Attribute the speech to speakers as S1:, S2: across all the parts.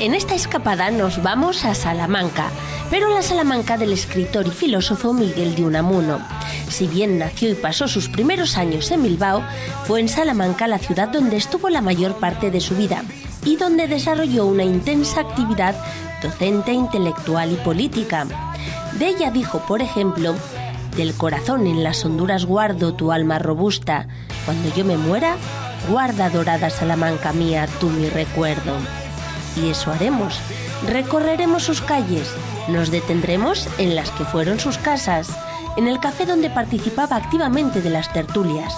S1: En esta escapada nos vamos a Salamanca, pero la Salamanca del escritor y filósofo Miguel de Unamuno. Si bien nació y pasó sus primeros años en Bilbao, fue en Salamanca la ciudad donde estuvo la mayor parte de su vida y donde desarrolló una intensa actividad docente, intelectual y política. De ella dijo, por ejemplo: «Del corazón en las honduras guardo tu alma robusta. Cuando yo me muera, guarda dorada Salamanca mía tú mi recuerdo». Y eso haremos. Recorreremos sus calles, nos detendremos en las que fueron sus casas, en el café donde participaba activamente de las tertulias,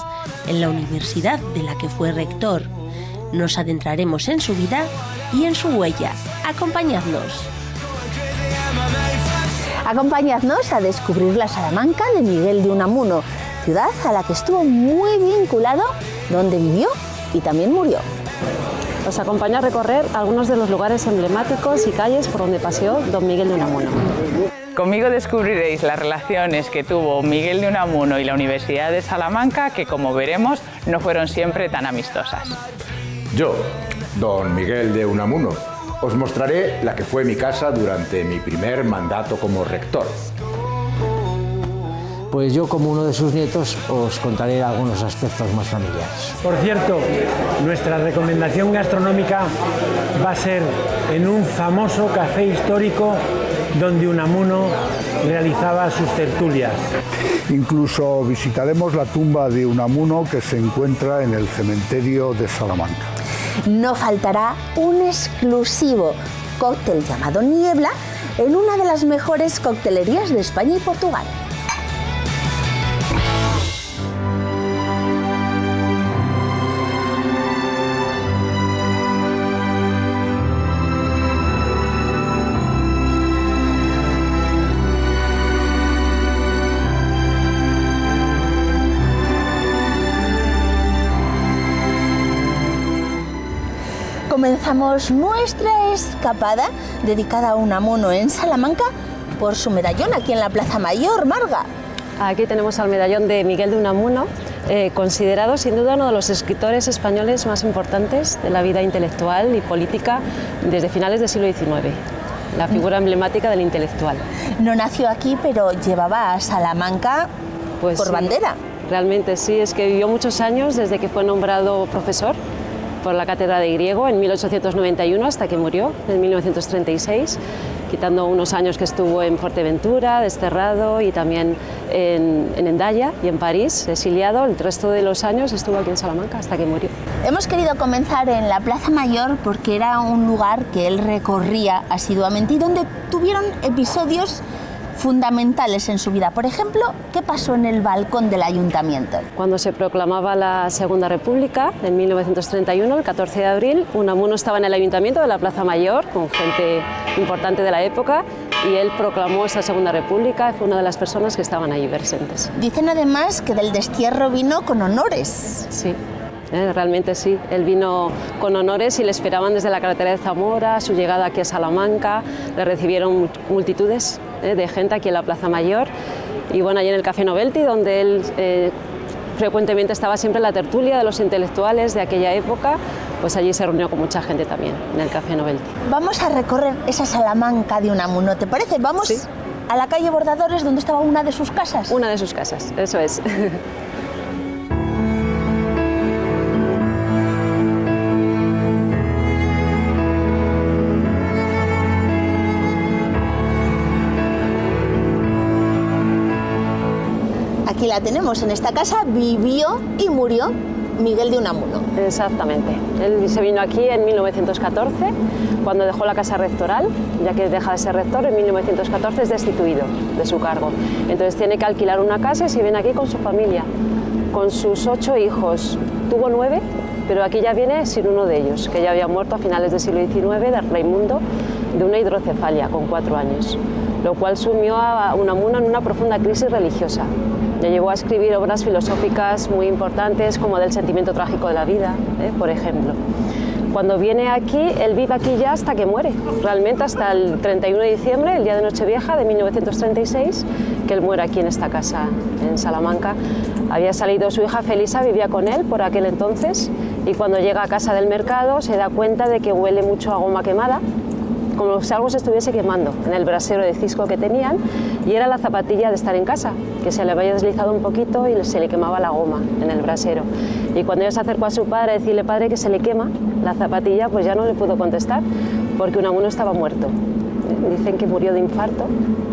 S1: en la universidad de la que fue rector. Nos adentraremos en su vida y en su huella. Acompañadnos.
S2: Acompañadnos a descubrir la Salamanca de Miguel de Unamuno, ciudad a la que estuvo muy vinculado, donde vivió y también murió.
S3: Os acompaño a recorrer algunos de los lugares emblemáticos y calles por donde paseó don Miguel de Unamuno.
S4: Conmigo descubriréis las relaciones que tuvo Miguel de Unamuno y la Universidad de Salamanca, que como veremos no fueron siempre tan amistosas.
S5: Yo, don Miguel de Unamuno, os mostraré la que fue mi casa durante mi primer mandato como rector.
S6: Pues yo, como uno de sus nietos, os contaré algunos aspectos más familiares.
S7: Por cierto, nuestra recomendación gastronómica va a ser en un famoso café histórico donde Unamuno realizaba sus tertulias.
S8: Incluso visitaremos la tumba de Unamuno, que se encuentra en el cementerio de Salamanca.
S2: No faltará un exclusivo cóctel llamado Niebla en una de las mejores coctelerías de España y Portugal. Comenzamos nuestra escapada dedicada a Unamuno en Salamanca por su medallón aquí en la Plaza Mayor. Marga.
S3: Aquí tenemos al medallón de Miguel de Unamuno, considerado sin duda uno de los escritores españoles más importantes de la vida intelectual y política desde finales del siglo XIX. La figura emblemática del intelectual.
S2: No nació aquí, pero llevaba a Salamanca por
S3: sí,
S2: bandera.
S3: Realmente sí, es que vivió muchos años desde que fue nombrado profesor por la cátedra de griego en 1891 hasta que murió en 1936, quitando unos años que estuvo en Fuerteventura, desterrado, y también en Hendaya y en París, exiliado. El resto de los años estuvo aquí en Salamanca hasta que murió.
S2: Hemos querido comenzar en la Plaza Mayor porque era un lugar que él recorría asiduamente y donde tuvieron episodios fundamentales en su vida. Por ejemplo, ¿qué pasó en el balcón del ayuntamiento?
S3: Cuando se proclamaba la Segunda República, en 1931, el 14 de abril, Unamuno estaba en el ayuntamiento de la Plaza Mayor con gente importante de la época y él proclamó esa Segunda República y fue una de las personas que estaban allí presentes.
S2: Dicen además que del destierro vino con honores.
S3: Sí. Realmente sí, él vino con honores y le esperaban desde la carretera de Zamora. A su llegada aquí a Salamanca le recibieron multitudes de gente aquí en la Plaza Mayor, y bueno, allí en el Café Novelty, donde él frecuentemente estaba siempre en la tertulia de los intelectuales de aquella época, pues allí se reunió con mucha gente también, en el Café Novelty.
S2: Vamos a recorrer esa Salamanca de Unamuno, ¿te parece? Vamos
S3: ¿Sí?
S2: A la calle Bordadores, donde estaba una de sus casas.
S3: Una de sus casas, eso es.
S2: Aquí la tenemos, en esta casa vivió y murió Miguel de Unamuno.
S3: Exactamente. Él se vino aquí en 1914, cuando dejó la casa rectoral, ya que deja de ser rector, en 1914 es destituido de su cargo. Entonces tiene que alquilar una casa y se viene aquí con su familia, con sus 8 hijos. Tuvo 9, pero aquí ya viene sin uno de ellos, que ya había muerto a finales del siglo XIX, de Raimundo, de una hidrocefalia con 4 años, lo cual sumió a Unamuno en una profunda crisis religiosa. Ya llegó a escribir obras filosóficas muy importantes, como del sentimiento trágico de la vida, por ejemplo. Cuando viene aquí, él vive aquí ya hasta que muere, realmente hasta el 31 de diciembre, el día de Nochevieja de 1936, que él muere aquí en esta casa, en Salamanca. Había salido su hija Felisa, vivía con él por aquel entonces, y cuando llega a Casa del Mercado se da cuenta de que huele mucho a goma quemada, como si algo se estuviese quemando en el brasero de cisco que tenían, y era la zapatilla de estar en casa, que se le había deslizado un poquito y se le quemaba la goma en el brasero. Y cuando ella se acercó a su padre a decirle: padre, que se le quema la zapatilla, pues ya no le pudo contestar, porque Unamuno estaba muerto. Dicen que murió de infarto,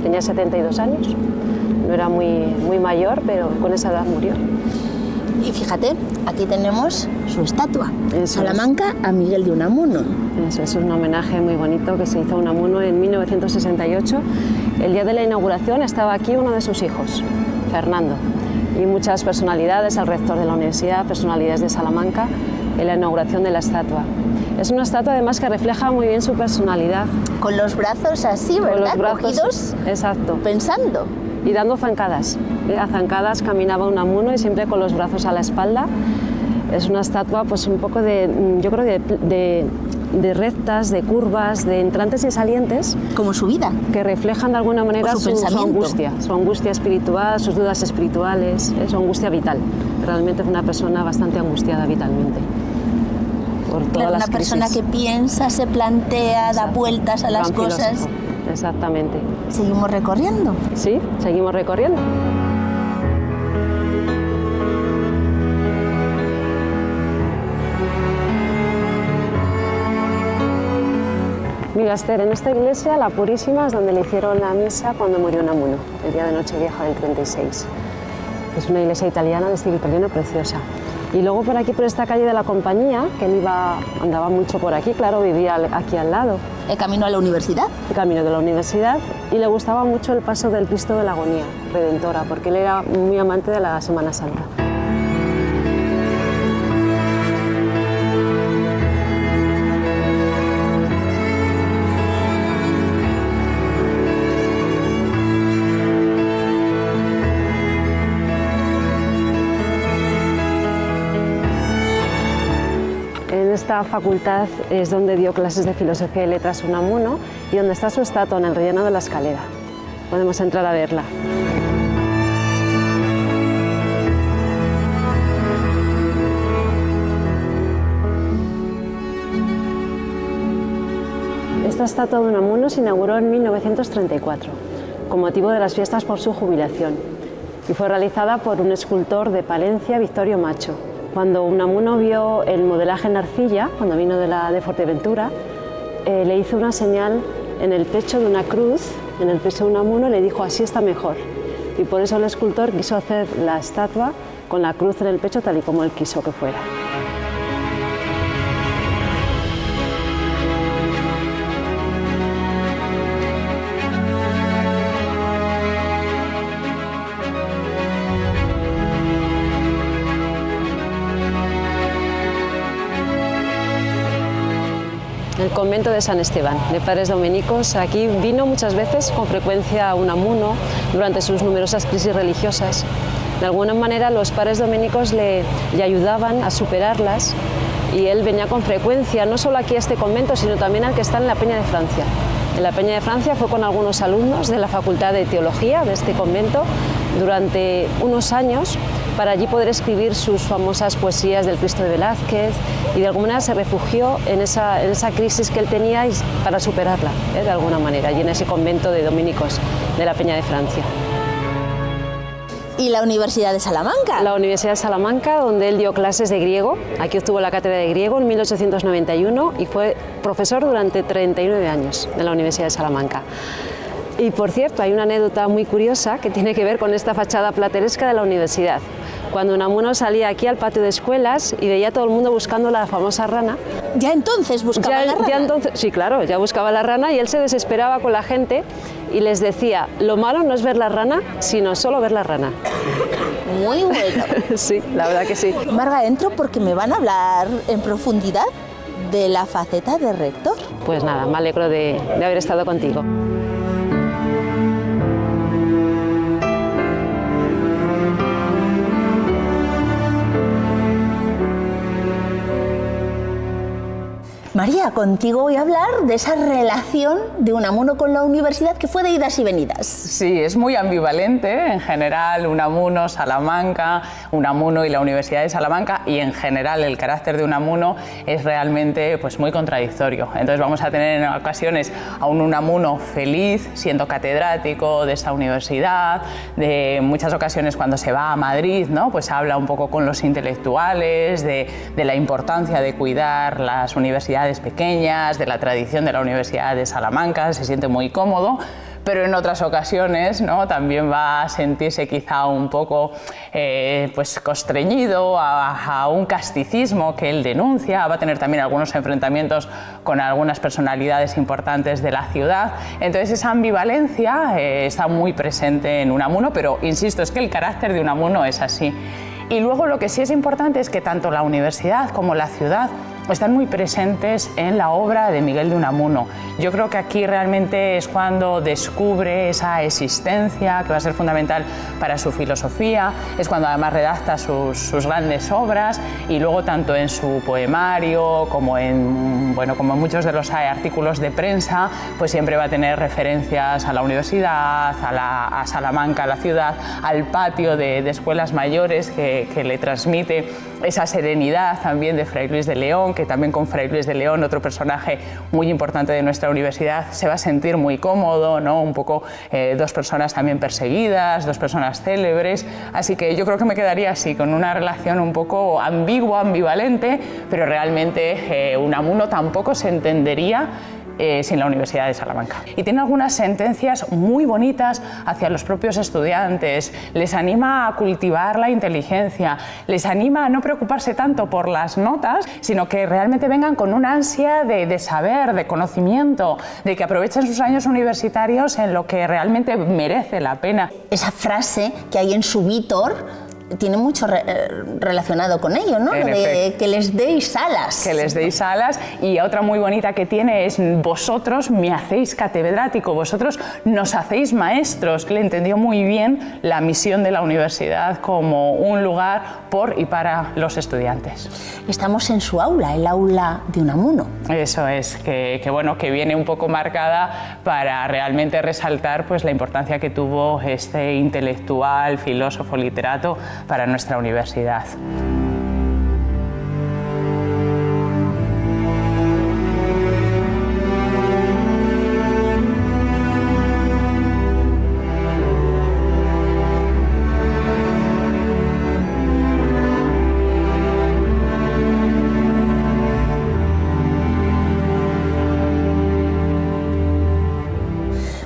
S3: tenía 72 años, no era muy mayor, pero con esa edad murió.
S2: Y fíjate, aquí tenemos su estatua,
S3: Eso
S2: Salamanca a Miguel de Unamuno.
S3: Eso es un homenaje muy bonito que se hizo a Unamuno en 1968. El día de la inauguración estaba aquí uno de sus hijos, Fernando, y muchas personalidades, el rector de la universidad, personalidades de Salamanca, en la inauguración de la estatua. Es una estatua además que refleja muy bien su personalidad.
S2: Con los brazos así, ¿verdad?
S3: Con los brazos,
S2: cogidos,
S3: exacto.
S2: pensando.
S3: Y dando zancadas. A zancadas caminaba Unamuno y siempre con los brazos a la espalda. Es una estatua pues un poco yo creo de rectas, de curvas, de entrantes y salientes.
S2: Como su vida.
S3: Que reflejan de alguna manera
S2: su
S3: angustia espiritual, sus dudas espirituales, su angustia vital. Realmente es una persona bastante angustiada vitalmente. Por todas
S2: Claro,
S3: las
S2: una persona
S3: crisis.
S2: que piensa, se plantea, da vueltas a las
S3: Gran
S2: cosas.
S3: filósofo. Exactamente.
S2: Seguimos recorriendo.
S3: Sí, seguimos recorriendo. Mira, Esther, en esta iglesia, la Purísima, es donde le hicieron la misa cuando murió Unamuno, el día de Nochevieja del 36. Es una iglesia italiana, de estilo italiano, preciosa. Y luego por aquí, por esta calle de la Compañía, que él andaba mucho por aquí, claro, vivía aquí al lado.
S2: El camino a la universidad.
S3: El camino de la universidad, y le gustaba mucho el paso del Cristo de la Agonía Redentora, porque él era muy amante de la Semana Santa. En esta facultad es donde dio clases de Filosofía y Letras Unamuno y donde está su estatua en el relleno de la escalera. Podemos entrar a verla. Esta estatua de Unamuno se inauguró en 1934 con motivo de las fiestas por su jubilación y fue realizada por un escultor de Palencia, Victorio Macho. Cuando Unamuno vio el modelaje en arcilla, cuando vino de Fuerteventura, le hizo una señal en el pecho de una cruz, en el pecho de Unamuno, y le dijo: así está mejor. Y por eso el escultor quiso hacer la estatua con la cruz en el pecho tal y como él quiso que fuera. El convento de San Esteban, de padres dominicos. Aquí vino muchas veces, con frecuencia, Unamuno durante sus numerosas crisis religiosas. De alguna manera los padres dominicos le ayudaban a superarlas y él venía con frecuencia, no solo aquí a este convento, sino también al que está en la Peña de Francia. En la Peña de Francia fue con algunos alumnos de la Facultad de Teología de este convento durante unos años para allí poder escribir sus famosas poesías del Cristo de Velázquez, y de alguna manera se refugió en esa crisis que él tenía para superarla, de alguna manera, y en ese convento de dominicos de la Peña de Francia.
S2: ¿Y la Universidad de Salamanca?
S3: La Universidad de Salamanca, donde él dio clases de griego. Aquí obtuvo la cátedra de griego en 1891 y fue profesor durante 39 años en la Universidad de Salamanca. Y por cierto, hay una anécdota muy curiosa que tiene que ver con esta fachada plateresca de la universidad. Cuando Unamuno salía aquí al patio de escuelas y veía a todo el mundo buscando la famosa rana.
S2: ¿Ya entonces buscaba la rana?
S3: Ya entonces, sí, claro, ya buscaba la rana, y él se desesperaba con la gente y les decía: lo malo no es ver la rana, sino solo ver la rana.
S2: Muy bueno.
S3: Sí, la verdad que sí.
S2: Marga, entro porque me van a hablar en profundidad de la faceta de rector.
S3: Pues nada, me alegro de haber estado contigo.
S2: María, contigo voy a hablar de esa relación de Unamuno con la universidad que fue de idas y venidas.
S4: Sí, es muy ambivalente en general Unamuno, Salamanca, Unamuno y la Universidad de Salamanca, y en general el carácter de Unamuno es realmente pues, muy contradictorio. Entonces vamos a tener en ocasiones a un Unamuno feliz siendo catedrático de esta universidad, de muchas ocasiones cuando se va a Madrid, ¿no? Pues habla un poco con los intelectuales de la importancia de cuidar las universidades pequeñas, de la tradición de la Universidad de Salamanca, se siente muy cómodo, pero en otras ocasiones, ¿no? También va a sentirse quizá un poco pues constreñido a un casticismo que él denuncia, va a tener también algunos enfrentamientos con algunas personalidades importantes de la ciudad. Entonces esa ambivalencia está muy presente en Unamuno, pero insisto, es que el carácter de Unamuno es así. Y luego lo que sí es importante es que tanto la universidad como la ciudad están muy presentes en la obra de Miguel de Unamuno. Yo creo que aquí realmente es cuando descubre esa existencia que va a ser fundamental para su filosofía, es cuando además redacta sus grandes obras, y luego tanto en su poemario como en, bueno, como en muchos de los artículos de prensa, pues siempre va a tener referencias a la universidad, a Salamanca, a la ciudad, al patio de escuelas mayores que le transmite esa serenidad también de Fray Luis de León, que también con Fray Luis de León, otro personaje muy importante de nuestra universidad, se va a sentir muy cómodo, ¿no? Un poco dos personas también perseguidas, dos personas célebres, así que yo creo que me quedaría así, con una relación un poco ambigua, ambivalente, pero realmente Unamuno tampoco se entendería sin la Universidad de Salamanca. Y tiene algunas sentencias muy bonitas hacia los propios estudiantes, les anima a cultivar la inteligencia, les anima a no preocuparse tanto por las notas, sino que realmente vengan con una ansia de saber, de conocimiento, de que aprovechen sus años universitarios en lo que realmente merece la pena.
S2: Esa frase que hay en su Vítor tiene mucho relacionado con ello, ¿no? Lo de que les deis alas.
S4: Que les deis alas, y otra muy bonita que tiene es: vosotros me hacéis catedrático, vosotros nos hacéis maestros, que le entendió muy bien la misión de la universidad como un lugar por y para los estudiantes.
S2: Estamos en su aula, el aula de Unamuno.
S4: Eso es, que bueno, que viene un poco marcada para realmente resaltar pues la importancia que tuvo este intelectual, filósofo, literato para nuestra universidad.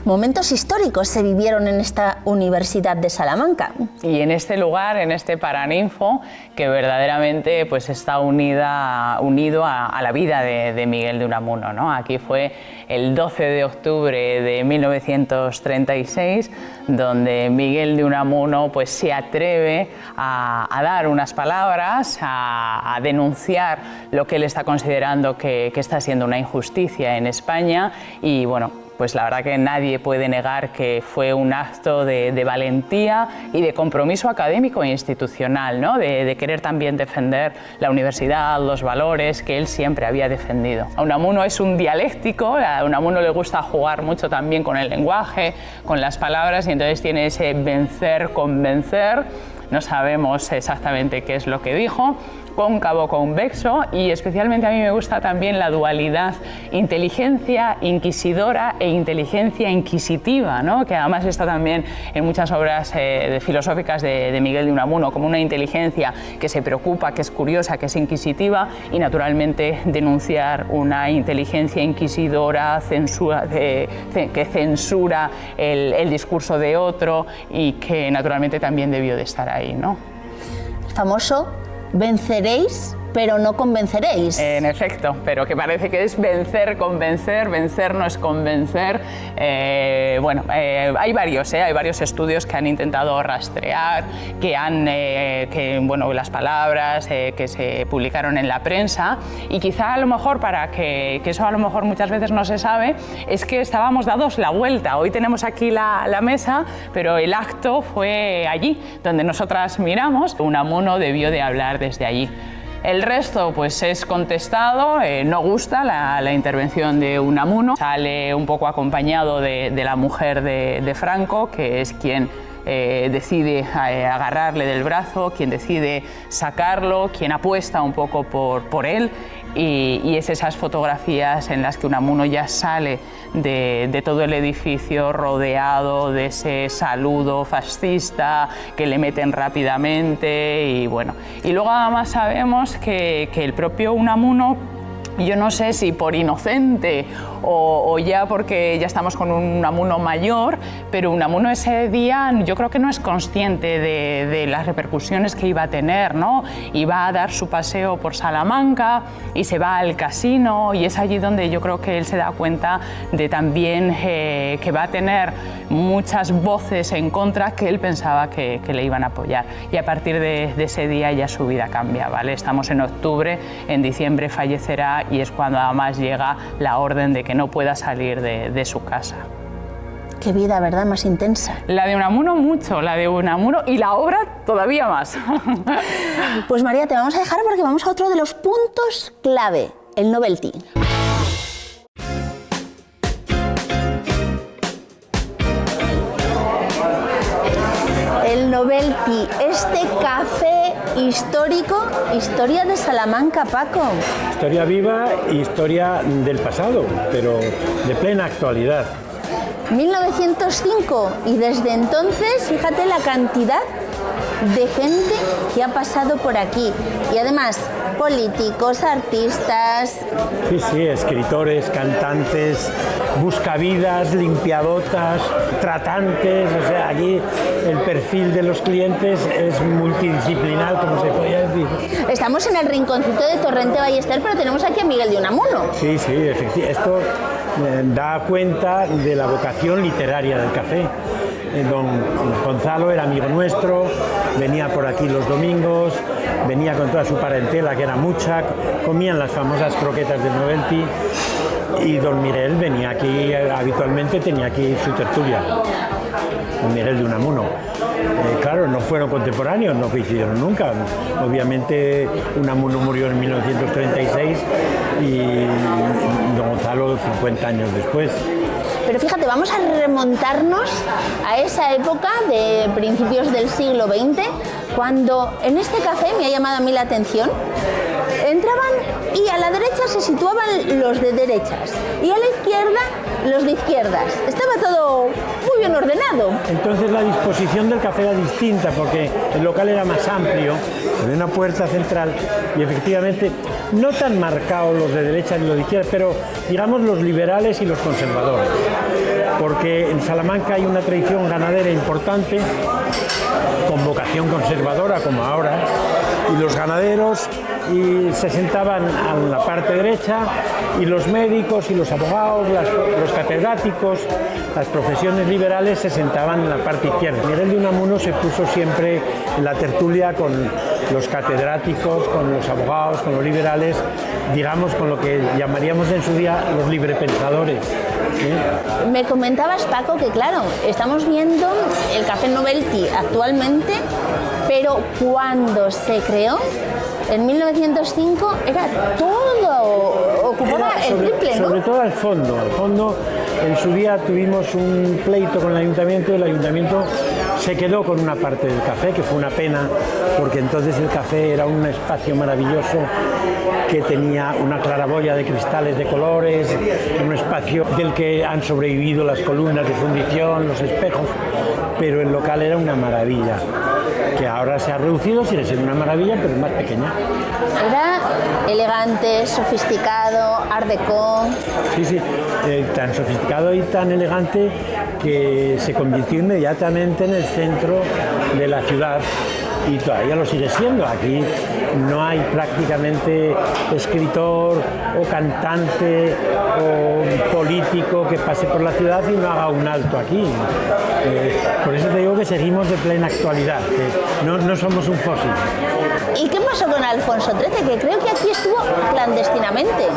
S2: Momentos históricos se vivieron en esta Universidad de Salamanca.
S4: Y en este lugar, en este Paraninfo, que verdaderamente pues, está unido a la vida de Miguel de Unamuno, ¿no? Aquí fue el 12 de octubre de 1936, donde Miguel de Unamuno pues, se atreve a dar unas palabras, a denunciar lo que él está considerando que está siendo una injusticia en España, y bueno, pues la verdad que nadie puede negar que fue un acto de valentía y de compromiso académico e institucional, ¿no? De querer también defender la universidad, los valores que él siempre había defendido. Unamuno es un dialéctico, a Unamuno le gusta jugar mucho también con el lenguaje, con las palabras, y entonces tiene ese vencer, convencer. No sabemos exactamente qué es lo que dijo, cóncavo, convexo, y especialmente a mí me gusta también la dualidad inteligencia inquisidora e inteligencia inquisitiva, ¿no? Que además está también en muchas obras filosóficas de Miguel de Unamuno, como una inteligencia que se preocupa, que es curiosa, que es inquisitiva, y naturalmente denunciar una inteligencia inquisidora, que censura el discurso de otro, y que naturalmente también debió de estar ahí, ¿no?
S2: El famoso venceréis, pero no convenceréis.
S4: En efecto, pero que parece que es vencer, convencer, vencer no es convencer. Hay varios estudios que han intentado rastrear, las palabras que se publicaron en la prensa, y quizá a lo mejor, para que eso a lo mejor muchas veces no se sabe, es que estábamos dados la vuelta. Hoy tenemos aquí la mesa, pero el acto fue allí, donde nosotras miramos. Unamuno debió de hablar desde allí. El resto pues es contestado, no gusta la intervención de Unamuno, sale un poco acompañado de la mujer de Franco, que es quien decide agarrarle del brazo, quien decide sacarlo, quien apuesta un poco por él, y es esas fotografías en las que Unamuno ya sale de todo el edificio rodeado de ese saludo fascista que le meten rápidamente, y bueno, y luego además sabemos que el propio Unamuno, yo no sé si por inocente o ya porque ya estamos con un Unamuno mayor, pero Unamuno ese día yo creo que no es consciente de las repercusiones que iba a tener, ¿no? Iba a dar su paseo por Salamanca y se va al casino, y es allí donde yo creo que él se da cuenta de también que va a tener muchas voces en contra que él pensaba que le iban a apoyar, y a partir de ese día ya su vida cambia, ¿vale? Estamos en octubre, en diciembre fallecerá, y es cuando además llega la orden de que no pueda salir de su casa.
S2: Qué vida, ¿verdad? Más intensa.
S4: La de Unamuno mucho, la de Unamuno, y la obra todavía más.
S2: Pues María, te vamos a dejar porque vamos a otro de los puntos clave, el novelty. El novelty, este café histórico, historia de Salamanca, Paco.
S7: Historia viva y historia del pasado, pero de plena actualidad.
S2: 1905, y desde entonces, fíjate la cantidad de gente que ha pasado por aquí. Y además, políticos, artistas...
S7: Sí, escritores, cantantes, buscavidas, limpiabotas, tratantes, o sea, aquí el perfil de los clientes es multidisciplinar, como se podría decir.
S2: Estamos en el rinconcito de Torrente Ballester, pero tenemos aquí a Miguel de Unamuno.
S7: Sí, efectivamente. Esto da cuenta de la vocación literaria del café. Don Gonzalo era amigo nuestro, venía por aquí los domingos, venía con toda su parentela, que era mucha, comían las famosas croquetas del novelty, y don Miguel venía aquí habitualmente, tenía aquí su tertulia, don Miguel de Unamuno. Claro, no fueron contemporáneos, no coincidieron nunca. Obviamente Unamuno murió en 1936 y don Gonzalo 50 años después.
S2: Pero fíjate, vamos a remontarnos a esa época de principios del siglo XX, cuando en este café me ha llamado a mí la atención, entraban y a la derecha se situaban los de derechas y a la izquierda los de izquierdas. Estaba todo muy bien ordenado.
S7: Entonces la disposición del café era distinta porque el local era más amplio, había una puerta central y efectivamente no tan marcados los de derecha ni los de izquierda, pero digamos los liberales y los conservadores. Porque en Salamanca hay una tradición ganadera importante, con vocación conservadora como ahora, y los ganaderos se sentaban a la parte derecha, y los médicos y los abogados, los catedráticos, las profesiones liberales se sentaban en la parte izquierda. Miguel de Unamuno se puso siempre en la tertulia con los catedráticos, con los abogados, con los liberales, digamos con lo que llamaríamos en su día los librepensadores. ¿Sí?
S2: Me comentabas, Paco, que claro, estamos viendo el café novelty actualmente, pero cuando se creó, en 1905, era todo, ocupaba el triple, ¿no?
S7: Sobre todo al fondo. Al fondo, en su día tuvimos un pleito con el ayuntamiento, y el ayuntamiento se quedó con una parte del café, que fue una pena, porque entonces el café era un espacio maravilloso que tenía una claraboya de cristales de colores, un espacio del que han sobrevivido las columnas de fundición, los espejos, pero el local era una maravilla, que ahora se ha reducido, sigue siendo una maravilla, pero es más pequeña.
S2: Era elegante, sofisticado, art déco.
S7: Sí, tan sofisticado y tan elegante que se convirtió inmediatamente en el centro de la ciudad, y todavía lo sigue siendo. Aquí no hay prácticamente escritor o cantante o político que pase por la ciudad y no haga un alto aquí. Por eso te digo que seguimos de plena actualidad, que no somos un fósil.
S2: ¿Y qué pasó con Alfonso XIII? Que creo que aquí estuvo clandestinamente.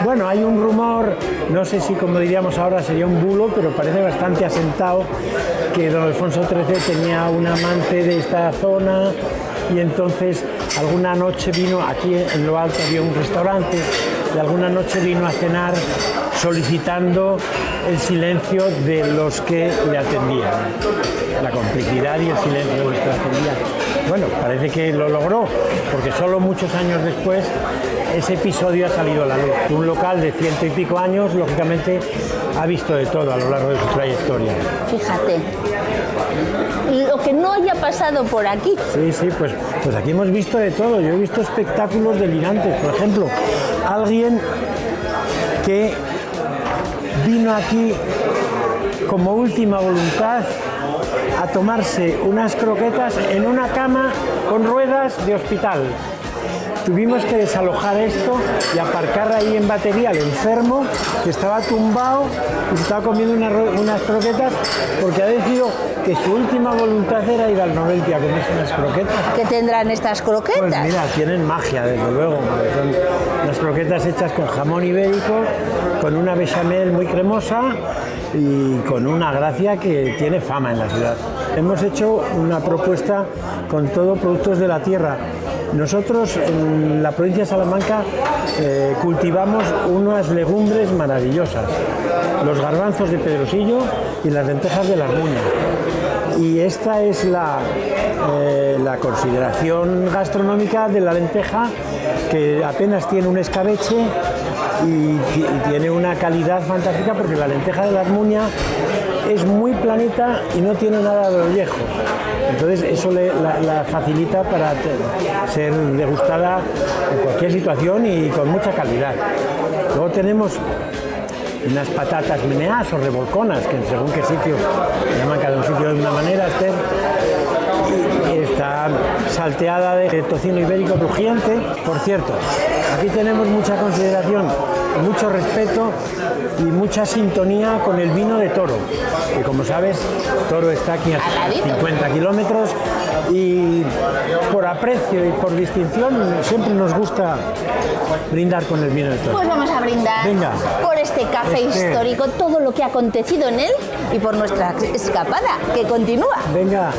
S7: Bueno, hay un rumor, no sé si como diríamos ahora sería un bulo, pero parece bastante asentado, que don Alfonso XIII tenía un amante de esta zona y entonces alguna noche vino, aquí en lo alto había un restaurante, y alguna noche vino a cenar solicitando el silencio de los que le atendían, la complicidad y el silencio de los que le atendían. Bueno, parece que lo logró, porque solo muchos años después ese episodio ha salido a la luz. Un local de 100 y pico años, lógicamente, ha visto de todo a lo largo de su trayectoria.
S2: Fíjate, lo que no haya pasado por aquí.
S7: Sí, pues aquí hemos visto de todo. Yo he visto espectáculos delirantes. Por ejemplo, alguien que vino aquí como última voluntad a tomarse unas croquetas en una cama con ruedas de hospital. Tuvimos que desalojar esto y aparcar ahí en batería al enfermo que estaba tumbado y se estaba comiendo unas croquetas porque ha decidido que su última voluntad era ir al Novelty a comerse unas croquetas.
S2: ¿Qué tendrán estas croquetas?
S7: Pues mira, tienen magia, desde luego, porque son unas croquetas hechas con jamón ibérico, con una bechamel muy cremosa y con una gracia que tiene fama en la ciudad. Hemos hecho una propuesta con todo productos de la tierra. Nosotros en la provincia de Salamanca cultivamos unas legumbres maravillosas, los garbanzos de Pedrosillo y las lentejas de la Armuña. Y esta es la consideración gastronómica de la lenteja, que apenas tiene un escabeche y tiene una calidad fantástica, porque la lenteja de la Armuña es muy planita y no tiene nada de viejo. Entonces eso la facilita para ser degustada en cualquier situación y con mucha calidad. Luego tenemos unas patatas meneás o revolconas, que según qué sitio llaman cada un sitio de una manera, Esther, y está salteada de tocino ibérico crujiente. Por cierto, aquí tenemos mucha consideración, mucho respeto y mucha sintonía con el vino de Toro, que como sabes, Toro está aquí a 50 kilómetros y por aprecio y por distinción siempre nos gusta brindar con el vino de Toro.
S2: Pues vamos a brindar.
S7: Venga.
S2: Por este café histórico, todo lo que ha acontecido en él y por nuestra escapada, que continúa.
S7: Venga.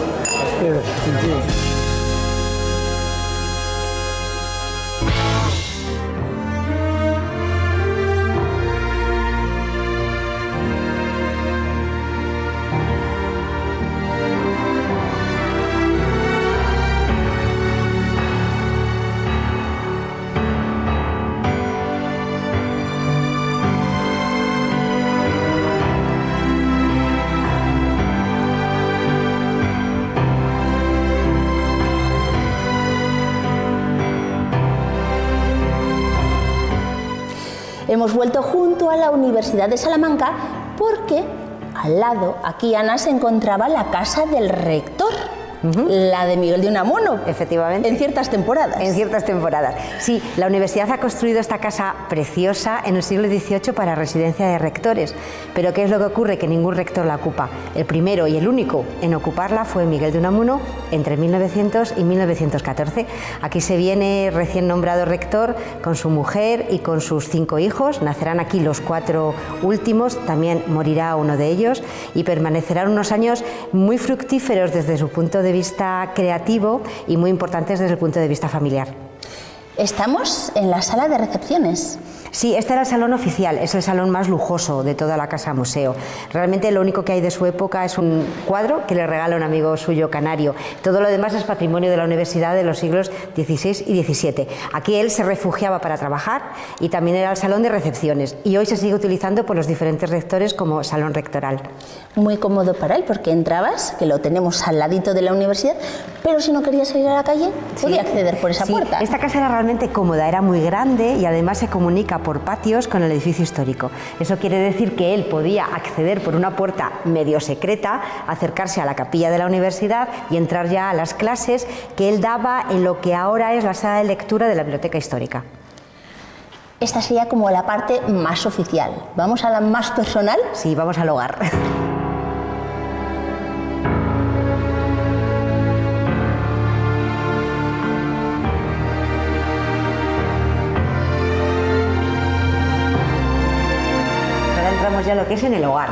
S2: Hemos vuelto junto a la Universidad de Salamanca porque al lado, aquí Ana, se encontraba la casa del rector. La de Miguel de Unamuno.
S9: Efectivamente.
S2: En ciertas temporadas.
S9: En ciertas temporadas. Sí, la universidad ha construido esta casa preciosa en el siglo XVIII para residencia de rectores. Pero ¿qué es lo que ocurre? Que ningún rector la ocupa. El primero y el único en ocuparla fue Miguel de Unamuno entre 1900 y 1914. Aquí se viene recién nombrado rector con su mujer y con sus 5 hijos. Nacerán aquí los 4 últimos, también morirá uno de ellos y permanecerán unos años muy fructíferos desde su punto de vista creativo y muy importantes desde el punto de vista familiar.
S2: Estamos en la sala de recepciones.
S9: Sí, este era el salón oficial, es el salón más lujoso de toda la casa museo. Realmente lo único que hay de su época es un cuadro que le regala un amigo suyo canario. Todo lo demás es patrimonio de la universidad de los siglos XVI y XVII. Aquí él se refugiaba para trabajar y también era el salón de recepciones. Y hoy se sigue utilizando por los diferentes rectores como salón rectoral.
S2: Muy cómodo para él porque entrabas, que lo tenemos al ladito de la universidad, pero si no querías salir a la calle, podía acceder por esa puerta.
S9: Esta casa era realmente cómoda, era muy grande y además se comunica por patios con el edificio histórico. Eso quiere decir que él podía acceder por una puerta medio secreta, acercarse a la capilla de la universidad y entrar ya a las clases que él daba en lo que ahora es la sala de lectura de la biblioteca histórica.
S2: Esta sería como la parte más oficial. ¿Vamos a la más personal?
S9: Sí, vamos al hogar. familia lo que es en el hogar.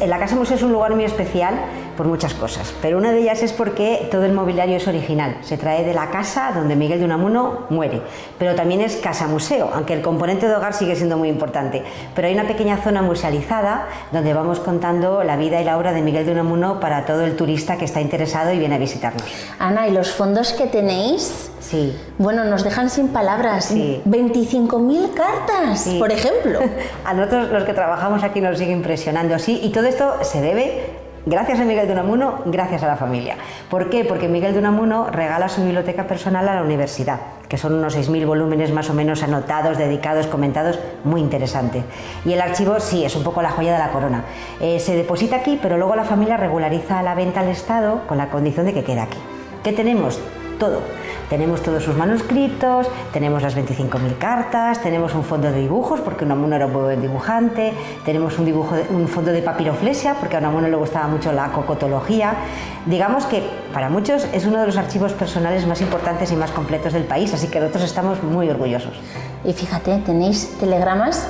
S9: La Casa Museo es un lugar muy especial por muchas cosas, pero una de ellas es porque todo el mobiliario es original, se trae de la casa donde Miguel de Unamuno muere, pero también es casa museo, aunque el componente de hogar sigue siendo muy importante, pero hay una pequeña zona musealizada donde vamos contando la vida y la obra de Miguel de Unamuno para todo el turista que está interesado y viene a visitarnos.
S2: Ana, ¿y los fondos que tenéis?
S9: Sí.
S2: Bueno, nos dejan sin palabras.
S9: Sí.
S2: 25.000 cartas,
S9: Sí.
S2: por ejemplo.
S9: A nosotros los que trabajamos aquí nos sigue impresionando, sí, y todo esto se debe, gracias a Miguel de Unamuno, gracias a la familia. ¿Por qué? Porque Miguel de Unamuno regala su biblioteca personal a la universidad, que son unos 6.000 volúmenes más o menos anotados, dedicados, comentados, muy interesante. Y el archivo sí, es un poco la joya de la corona. Se deposita aquí, pero luego la familia regulariza la venta al Estado con la condición de que quede aquí. ¿Qué tenemos? Todo. Tenemos todos sus manuscritos, tenemos las 25.000 cartas, tenemos un fondo de dibujos, porque Unamuno era un buen dibujante, tenemos un fondo de papiroflexia, porque a Unamuno le gustaba mucho la cocotología. Digamos que para muchos es uno de los archivos personales más importantes y más completos del país, así que nosotros estamos muy orgullosos.
S2: Y fíjate, tenéis telegramas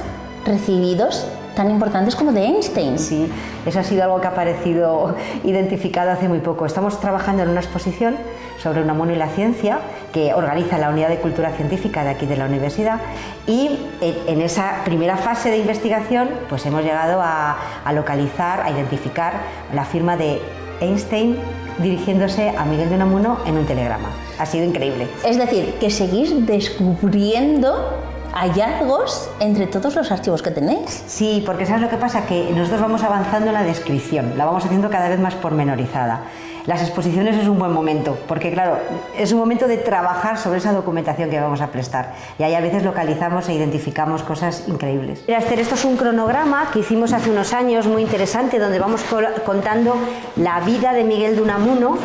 S2: recibidos tan importantes como de Einstein.
S9: Sí, eso ha sido algo que ha aparecido identificado hace muy poco. Estamos trabajando en una exposición sobre Unamuno y la ciencia que organiza la Unidad de Cultura Científica de aquí de la universidad, y en esa primera fase de investigación pues hemos llegado a localizar, a identificar la firma de Einstein dirigiéndose a Miguel de Unamuno en un telegrama. Ha sido increíble.
S2: Es decir, que seguís descubriendo hallazgos entre todos los archivos que tenéis.
S9: Sí, porque ¿sabes lo que pasa? Que nosotros vamos avanzando en la descripción, la vamos haciendo cada vez más pormenorizada. Las exposiciones es un buen momento, porque claro, es un momento de trabajar sobre esa documentación que vamos a prestar. Y ahí a veces localizamos e identificamos cosas increíbles. Mira, Esther, esto es un cronograma que hicimos hace unos años, muy interesante, donde vamos contando la vida de Miguel de Unamuno,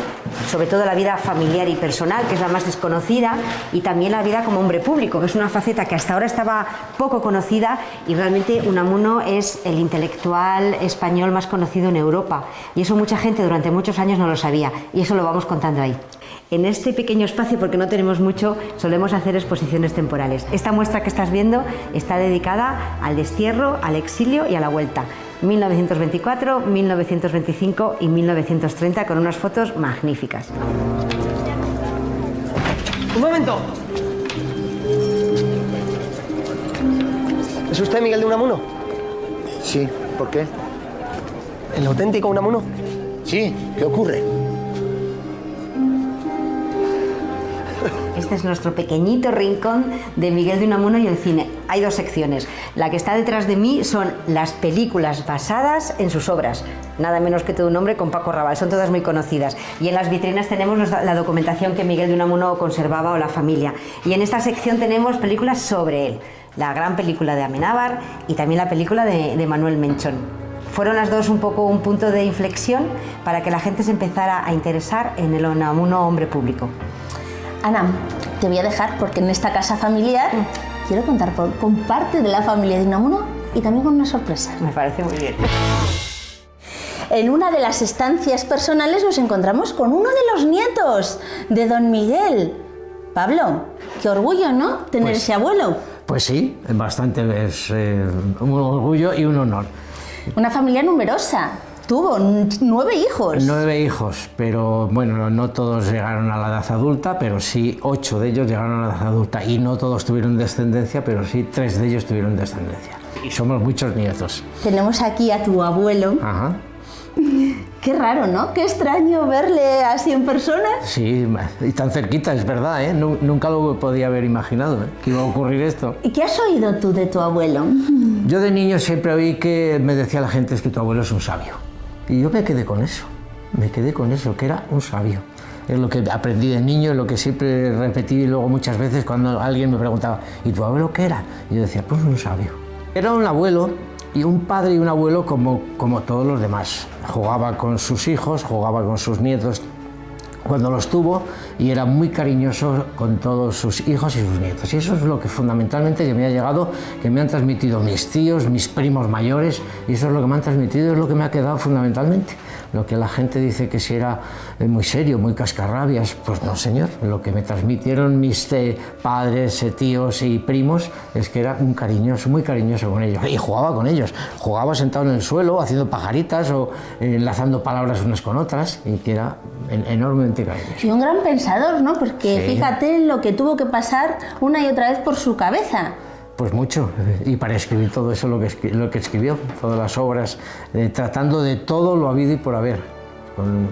S9: sobre todo la vida familiar y personal, que es la más desconocida, y también la vida como hombre público, que es una faceta que hasta ahora estaba poco conocida, y realmente Unamuno es el intelectual español más conocido en Europa, y eso mucha gente durante muchos años no lo sabía, y eso lo vamos contando ahí. En este pequeño espacio, porque no tenemos mucho, solemos hacer exposiciones temporales. Esta muestra que estás viendo está dedicada al destierro, al exilio y a la vuelta. 1924, 1925 y 1930, con unas fotos magníficas.
S10: ¡Un momento! ¿Es usted Miguel de Unamuno?
S11: Sí, ¿por qué?
S10: ¿El auténtico Unamuno?
S11: Sí, ¿qué ocurre?
S9: Este es nuestro pequeñito rincón de Miguel de Unamuno y el cine. Hay dos secciones. La que está detrás de mí son las películas basadas en sus obras. Nada menos que Todo un hombre con Paco Raval. Son todas muy conocidas. Y en las vitrinas tenemos la documentación que Miguel de Unamuno conservaba o la familia. Y en esta sección tenemos películas sobre él. La gran película de Amenábar y también la película de Manuel Menchón. Fueron las dos un poco un punto de inflexión para que la gente se empezara a interesar en el Unamuno hombre público.
S2: Ana, te voy a dejar porque en esta casa familiar quiero contar con parte de la familia de Unamuno y también con una sorpresa.
S9: Me parece muy bien.
S2: En una de las estancias personales nos encontramos con uno de los nietos de don Miguel. Pablo, qué orgullo, ¿no? Tener ese abuelo.
S6: Pues sí, bastante, es un orgullo y un honor.
S2: Una familia numerosa. Tuvo 9 hijos.
S6: 9 hijos, pero bueno, no todos llegaron a la edad adulta, pero sí 8 de ellos llegaron a la edad adulta. Y no todos tuvieron descendencia, pero sí 3 de ellos tuvieron descendencia. Y somos muchos nietos.
S2: Tenemos aquí a tu abuelo.
S6: Ajá.
S2: Qué raro, ¿no? Qué extraño verle así en persona.
S6: Sí, y tan cerquita, es verdad, ¿eh? Nunca lo podía haber imaginado, ¿eh? Que iba a ocurrir esto.
S2: ¿Y qué has oído tú de tu abuelo?
S6: Yo de niño siempre oí que me decía la gente es que tu abuelo es un sabio. Y yo me quedé con eso, que era un sabio. Es lo que aprendí de niño, es lo que siempre repetí luego muchas veces cuando alguien me preguntaba ¿y tu abuelo qué era? Y yo decía, pues un sabio. Era un abuelo y un padre y un abuelo como todos los demás. Jugaba con sus hijos, jugaba con sus nietos cuando los tuvo y era muy cariñoso con todos sus hijos y sus nietos. Y eso es lo que fundamentalmente que me ha llegado, que me han transmitido mis tíos, mis primos mayores, y eso es lo que me han transmitido, es lo que me ha quedado fundamentalmente. Lo que la gente dice que si era muy serio, muy cascarrabias, pues no, señor. Lo que me transmitieron mis padres, tíos y primos es que era muy cariñoso con ellos. Y jugaba con ellos. Jugaba sentado en el suelo, haciendo pajaritas o enlazando palabras unas con otras, y que era enormemente cariñoso.
S2: Y un gran pensador, ¿no? Porque
S6: Sí.
S2: fíjate lo que tuvo que pasar una y otra vez por su cabeza.
S6: Pues mucho, y para escribir todo eso lo que escribió, todas las obras, tratando de todo lo habido y por haber, con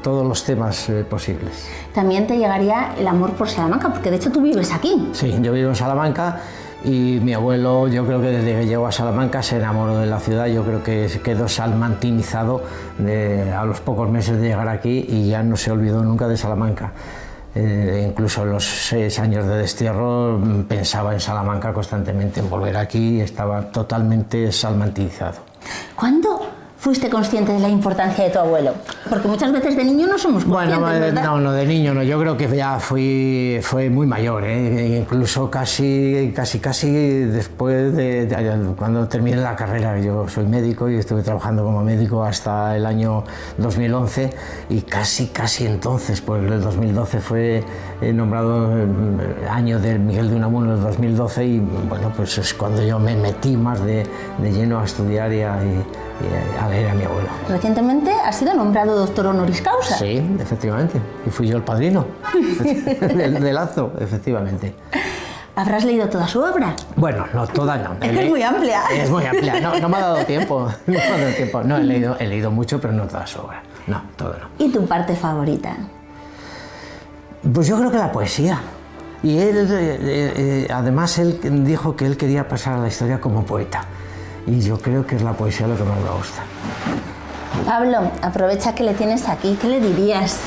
S6: todos los temas posibles.
S2: También te llegaría el amor por Salamanca, porque de hecho tú vives aquí.
S6: Sí, yo vivo en Salamanca y mi abuelo, yo creo que desde que llegó a Salamanca se enamoró de la ciudad. Yo creo que quedó salmantinizado a los pocos meses de llegar aquí y ya no se olvidó nunca de Salamanca. Incluso en los 6 años de destierro pensaba en Salamanca constantemente, en volver aquí, estaba totalmente salmantinizado.
S2: ¿Cuándo fuiste consciente de la importancia de tu abuelo? Porque muchas veces de niño no somos conscientes, ¿verdad?
S6: No, de niño no, yo creo que ya fue muy mayor, incluso casi después cuando terminé la carrera. Yo soy médico y estuve trabajando como médico hasta el año 2011 y casi entonces, pues el 2012 fue nombrado año del Miguel de Unamuno, el 2012, y bueno, pues es cuando yo me metí más de lleno a estudiar y a leer a mi abuelo.
S2: Recientemente has sido nombrado doctor honoris causa.
S6: Sí, efectivamente. Y fui yo el padrino de Lazo, efectivamente.
S2: ¿Habrás leído toda su obra?
S6: Bueno, no, toda no.
S2: Es que es muy amplia.
S6: Es muy amplia. No me ha dado tiempo. No, he leído mucho, pero no toda su obra. No, todo no.
S2: ¿Y tu parte favorita?
S6: Pues yo creo que la poesía. Y él, además, él dijo que él quería pasar a la historia como poeta. Y yo creo que es la poesía lo que más me gusta.
S2: Pablo, aprovecha que le tienes aquí. ¿Qué le dirías?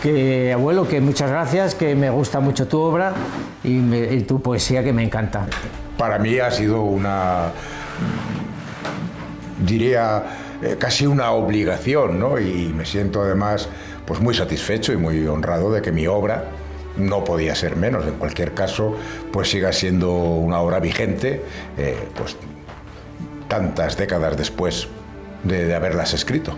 S6: Que, abuelo, que muchas gracias, que me gusta mucho tu obra y tu poesía, que me encanta.
S5: Para mí ha sido diría, casi una obligación, ¿no? Y me siento además pues muy satisfecho y muy honrado de que mi obra, no podía ser menos, en cualquier caso, pues siga siendo una obra vigente, pues tantas décadas después de haberlas escrito.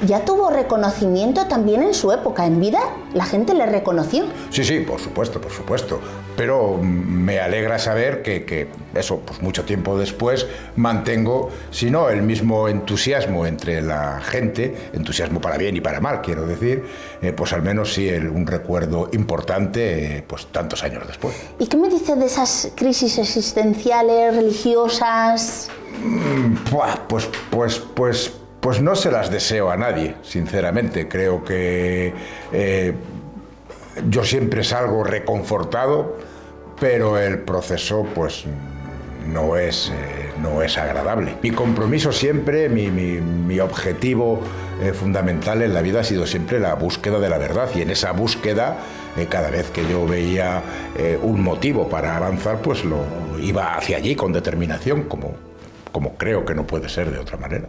S2: Ya tuvo reconocimiento también en su época, en vida, la gente le reconoció.
S5: Sí, por supuesto, pero me alegra saber que eso, pues mucho tiempo después, mantengo, si no el mismo entusiasmo entre la gente, entusiasmo para bien y para mal, quiero decir, pues al menos sí un recuerdo importante, pues tantos años después.
S2: ¿Y qué me dice de esas crisis existenciales, religiosas?
S5: Pues no se las deseo a nadie, sinceramente. Creo que yo siempre salgo reconfortado, pero el proceso pues no es agradable. Mi compromiso siempre, mi objetivo fundamental en la vida ha sido siempre la búsqueda de la verdad, y en esa búsqueda, cada vez que yo veía un motivo para avanzar, pues lo iba hacia allí con determinación, como creo que no puede ser de otra manera.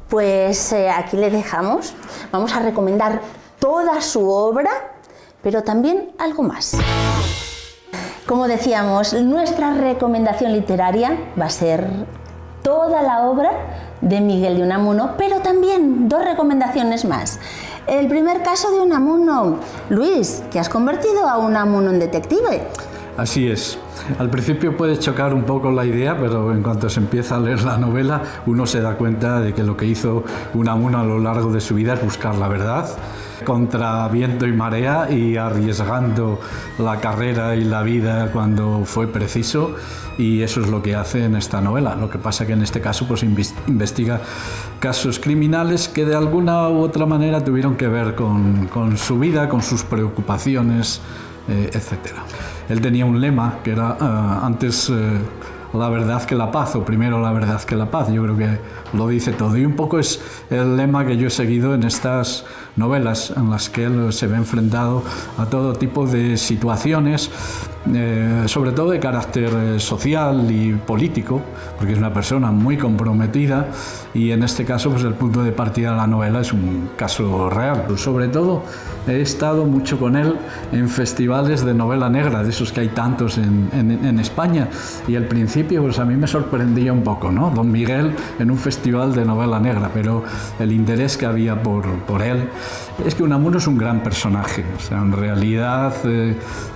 S2: Pues aquí le dejamos. Vamos a recomendar toda su obra, pero también algo más. Como decíamos, nuestra recomendación literaria va a ser toda la obra de Miguel de Unamuno, pero también 2 recomendaciones más. El primer caso de Unamuno. Luis, que has convertido a Unamuno en detective.
S12: Así es. Al principio puede chocar un poco la idea, pero en cuanto se empieza a leer la novela, uno se da cuenta de que lo que hizo Unamuno a lo largo de su vida es buscar la verdad, contra viento y marea, y arriesgando la carrera y la vida cuando fue preciso, y eso es lo que hace en esta novela. Lo que pasa que en este caso pues investiga casos criminales que de alguna u otra manera tuvieron que ver con su vida, con sus preocupaciones, etcétera. Él tenía un lema que era antes la verdad que la paz, o primero la verdad que la paz. Yo creo que lo dice todo, y un poco es el lema que yo he seguido en estas novelas, en las que él se ve enfrentado a todo tipo de situaciones, sobre todo de carácter social y político, porque es una persona muy comprometida, y en este caso pues el punto de partida de la novela es un caso real. Sobre todo he estado mucho con él en festivales de novela negra, de esos que hay tantos en España, y al principio principio pues a mí me sorprendía un poco, ¿no? Don Miguel en un festival de novela negra, pero el interés que había por él es que Unamuno es un gran personaje. O sea, en realidad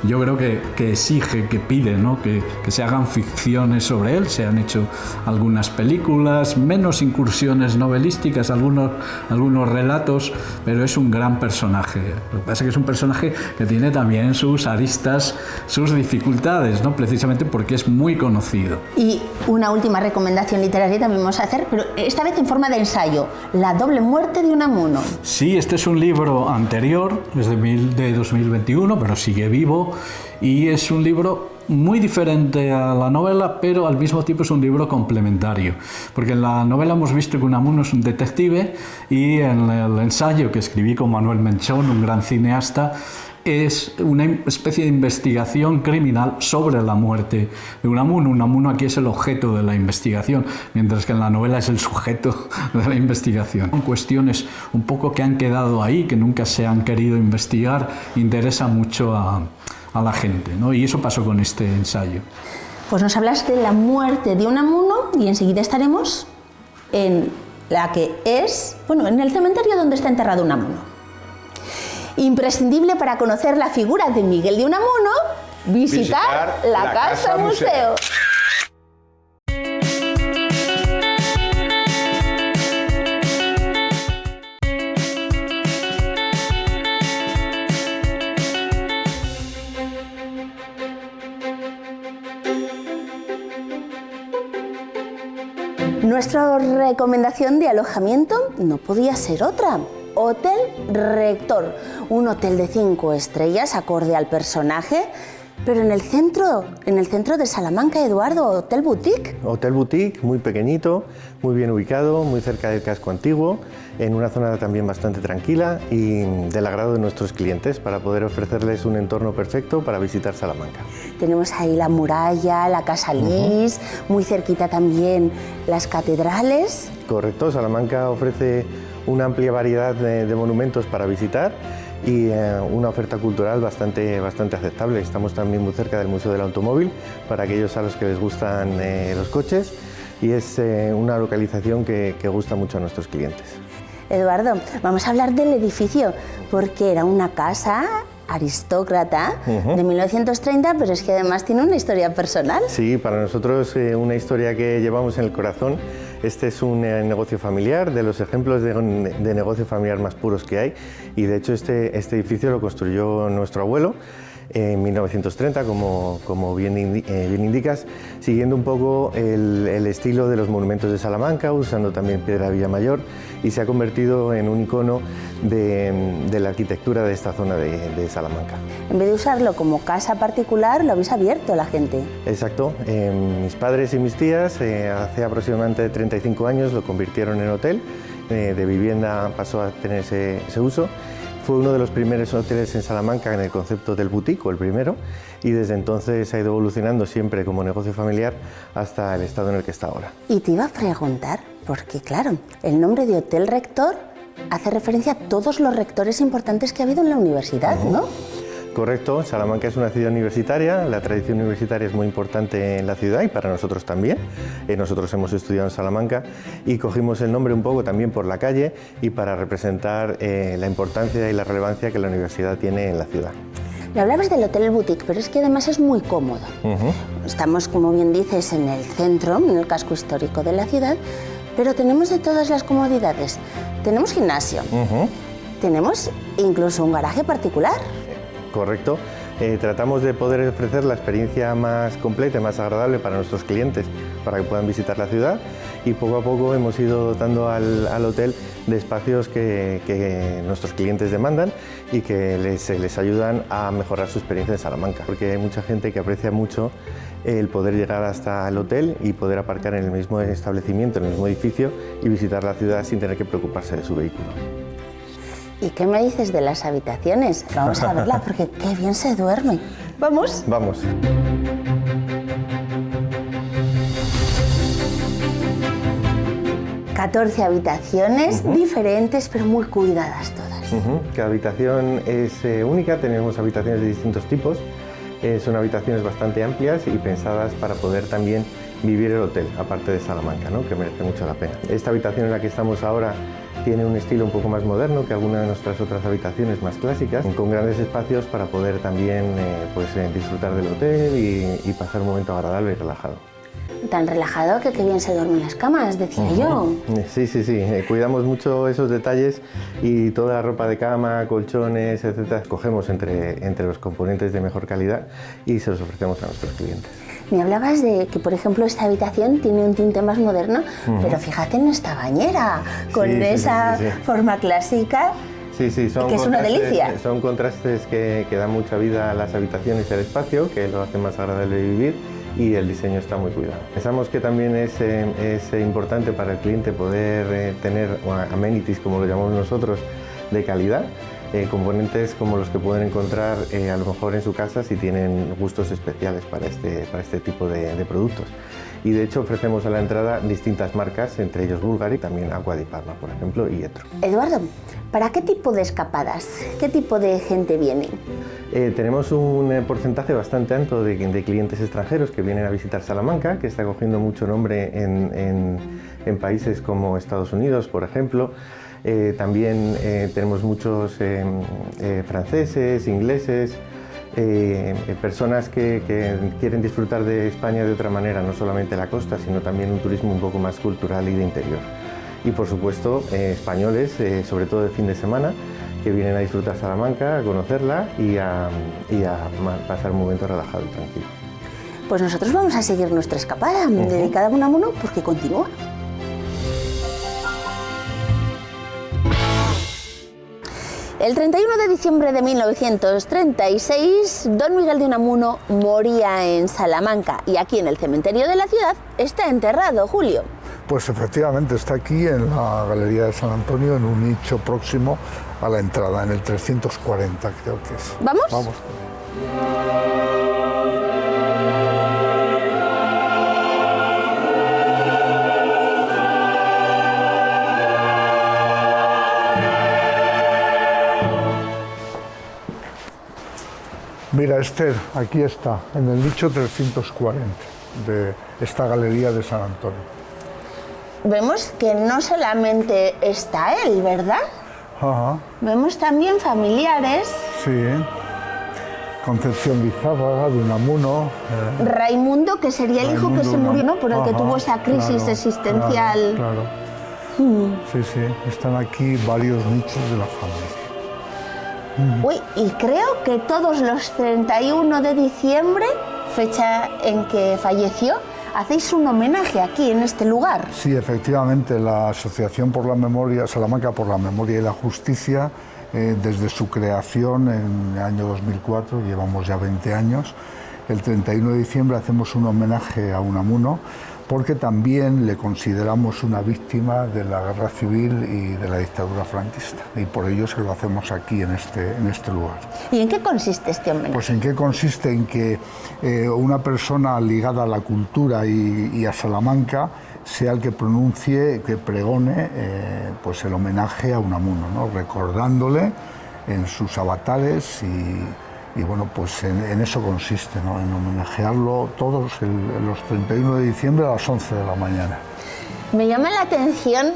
S12: yo creo que exige, que pide, ¿no? que se hagan ficciones sobre él. Se han hecho algunas películas, menos incursiones novelísticas, algunos relatos, pero es un gran personaje. Lo que pasa es que es un personaje que tiene también sus aristas, sus dificultades, ¿no? Precisamente porque es muy conocido.
S2: Y una última recomendación literaria también vamos a hacer, pero esta vez en forma de ensayo, La doble muerte de Unamuno.
S12: Sí, este es un libro anterior, es de 2021, pero sigue vivo, y es un libro muy diferente a la novela, pero al mismo tiempo es un libro complementario, porque en la novela hemos visto que Unamuno es un detective, y en el ensayo que escribí con Manuel Menchón, un gran cineasta, es una especie de investigación criminal sobre la muerte de Unamuno. Unamuno aquí es el objeto de la investigación, mientras que en la novela es el sujeto de la investigación. Son cuestiones un poco que han quedado ahí, que nunca se han querido investigar, interesa mucho a la gente, ¿no? Y eso pasó con este ensayo.
S2: Pues nos hablas de la muerte de Unamuno y enseguida estaremos en la que es, bueno, en el cementerio donde está enterrado Unamuno. Imprescindible para conocer la figura de Miguel de Unamuno, visitar la Casa Museo. Nuestra recomendación de alojamiento no podía ser otra. Hotel Rector, un hotel de 5 estrellas acorde al personaje, pero en el centro de Salamanca, Eduardo, Hotel Boutique.
S13: Hotel Boutique, muy pequeñito, muy bien ubicado, muy cerca del casco antiguo, en una zona también bastante tranquila y del agrado de nuestros clientes, para poder ofrecerles un entorno perfecto para visitar Salamanca.
S2: Tenemos ahí la muralla, la Casa Lis, muy cerquita también las catedrales.
S13: Correcto, Salamanca ofrece una amplia variedad de monumentos para visitar y una oferta cultural bastante aceptable. Estamos también muy cerca del Museo del Automóvil para aquellos a los que les gustan los coches, y es una localización que gusta mucho a nuestros clientes.
S2: Eduardo, vamos a hablar del edificio, porque era una casa aristócrata de 1930, pero es que además tiene una historia personal.
S13: Sí, para nosotros una historia que llevamos en el corazón. Este es un negocio familiar, de los ejemplos de negocio familiar más puros que hay, y de hecho este edificio lo construyó nuestro abuelo en 1930, como bien indicas, siguiendo un poco el estilo de los monumentos de Salamanca, usando también piedra Villamayor, y se ha convertido en un icono de la arquitectura de esta zona de Salamanca.
S2: En vez de usarlo como casa particular, lo habéis abierto a la gente.
S13: Exacto. Mis padres y mis tías hace aproximadamente 35 años lo convirtieron en hotel, de vivienda pasó a tener ese uso. Fue uno de los primeros hoteles en Salamanca en el concepto del boutique, o el primero, y desde entonces ha ido evolucionando siempre como negocio familiar hasta el estado en el que está ahora.
S2: Y te iba a preguntar, porque claro, el nombre de Hotel Rector hace referencia a todos los rectores importantes que ha habido en la universidad, ¿no?
S13: Correcto, Salamanca es una ciudad universitaria, la tradición universitaria es muy importante en la ciudad y para nosotros también. Nosotros hemos estudiado en Salamanca y cogimos el nombre un poco también por la calle y para representar la importancia y la relevancia que la universidad tiene en la ciudad.
S2: Me hablabas del Hotel Boutique, pero es que además es muy cómodo. Estamos, como bien dices, en el centro, en el casco histórico de la ciudad, pero tenemos de todas las comodidades. Tenemos gimnasio, tenemos incluso un garaje particular.
S13: Correcto. Tratamos de poder ofrecer la experiencia más completa y más agradable para nuestros clientes, para que puedan visitar la ciudad, y poco a poco hemos ido dotando al hotel de espacios que nuestros clientes demandan y que les ayudan a mejorar su experiencia en Salamanca, porque hay mucha gente que aprecia mucho el poder llegar hasta el hotel y poder aparcar en el mismo establecimiento, en el mismo edificio, y visitar la ciudad sin tener que preocuparse de su vehículo.
S2: ¿Y qué me dices de las habitaciones? Vamos a verla, porque qué bien se duerme. ¿Vamos?
S13: Vamos.
S2: ...14 habitaciones diferentes, pero muy cuidadas todas.
S13: Cada habitación es única, tenemos habitaciones de distintos tipos. Son habitaciones bastante amplias y pensadas para poder también vivir el hotel, aparte de Salamanca, ¿no? Que merece mucho la pena. Esta habitación en la que estamos ahora tiene un estilo un poco más moderno que algunas de nuestras otras habitaciones más clásicas, con grandes espacios para poder también disfrutar del hotel y pasar un momento agradable y relajado.
S2: Tan relajado que qué bien se duermen las camas, decía yo.
S13: Sí, cuidamos mucho esos detalles y toda la ropa de cama, colchones, etcétera, escogemos entre los componentes de mejor calidad y se los ofrecemos a nuestros clientes.
S2: Me hablabas de que, por ejemplo, esta habitación tiene un tinte más moderno, pero fíjate en esta bañera, con esa forma clásica.
S13: Sí, son
S2: que es una delicia.
S13: Son contrastes que dan mucha vida a las habitaciones y al espacio, que lo hace más agradable de vivir, y el diseño está muy cuidado. Pensamos que también es importante para el cliente poder tener amenities, como lo llamamos nosotros, de calidad, componentes como los que pueden encontrar a lo mejor en su casa si tienen gustos especiales para este tipo de productos. Y de hecho ofrecemos a la entrada distintas marcas, entre ellos Bulgari, también Acqua di Parma, por ejemplo, y Etro.
S2: Eduardo, ¿para qué tipo de escapadas? ¿Qué tipo de gente viene?
S13: Tenemos un porcentaje bastante alto de clientes extranjeros que vienen a visitar Salamanca, que está cogiendo mucho nombre en países como Estados Unidos, por ejemplo. También tenemos muchos franceses, ingleses, personas que quieren disfrutar de España de otra manera, no solamente la costa, sino también un turismo un poco más cultural y de interior. Y por supuesto españoles, sobre todo de fin de semana, que vienen a disfrutar Salamanca, a conocerla y a pasar un momento relajado y tranquilo.
S2: Pues nosotros vamos a seguir nuestra escapada dedicada a Unamuno porque continúa. El 31 de diciembre de 1936, don Miguel de Unamuno moría en Salamanca y aquí en el cementerio de la ciudad está enterrado, Julio.
S8: Pues efectivamente está aquí en la Galería de San Antonio, en un nicho próximo a la entrada, en el 340 creo que es.
S2: ¿Vamos?
S8: Vamos. Mira, Esther, aquí está, en el nicho 340 de esta Galería de San Antonio.
S2: Vemos que no solamente está él, ¿verdad?
S8: Ajá.
S2: Vemos también familiares.
S8: Sí. Concepción Lizávaga, de Unamuno.
S2: Raimundo, que sería el hijo que se murió, ¿no? Por el que tuvo esa crisis existencial.
S8: Claro. Sí, están aquí varios nichos de la familia.
S2: Uy, y creo que todos los 31 de diciembre, fecha en que falleció, hacéis un homenaje aquí, en este lugar.
S8: Sí, efectivamente, la Asociación por la Memoria, Salamanca por la Memoria y la Justicia, desde su creación en el año 2004, llevamos ya 20 años, el 31 de diciembre hacemos un homenaje a Unamuno, porque también le consideramos una víctima de la guerra civil y de la dictadura franquista, y por ello se lo hacemos aquí en este lugar.
S2: ¿Y en qué consiste este homenaje?
S8: Pues en qué consiste en que una persona ligada a la cultura y a Salamanca sea el que pronuncie, que pregone pues el homenaje a Unamuno, ¿no? Recordándole en sus avatares y bueno, pues en eso consiste, ¿no? En homenajearlo todos los 31 de diciembre a las 11 de la mañana.
S2: Me llama la atención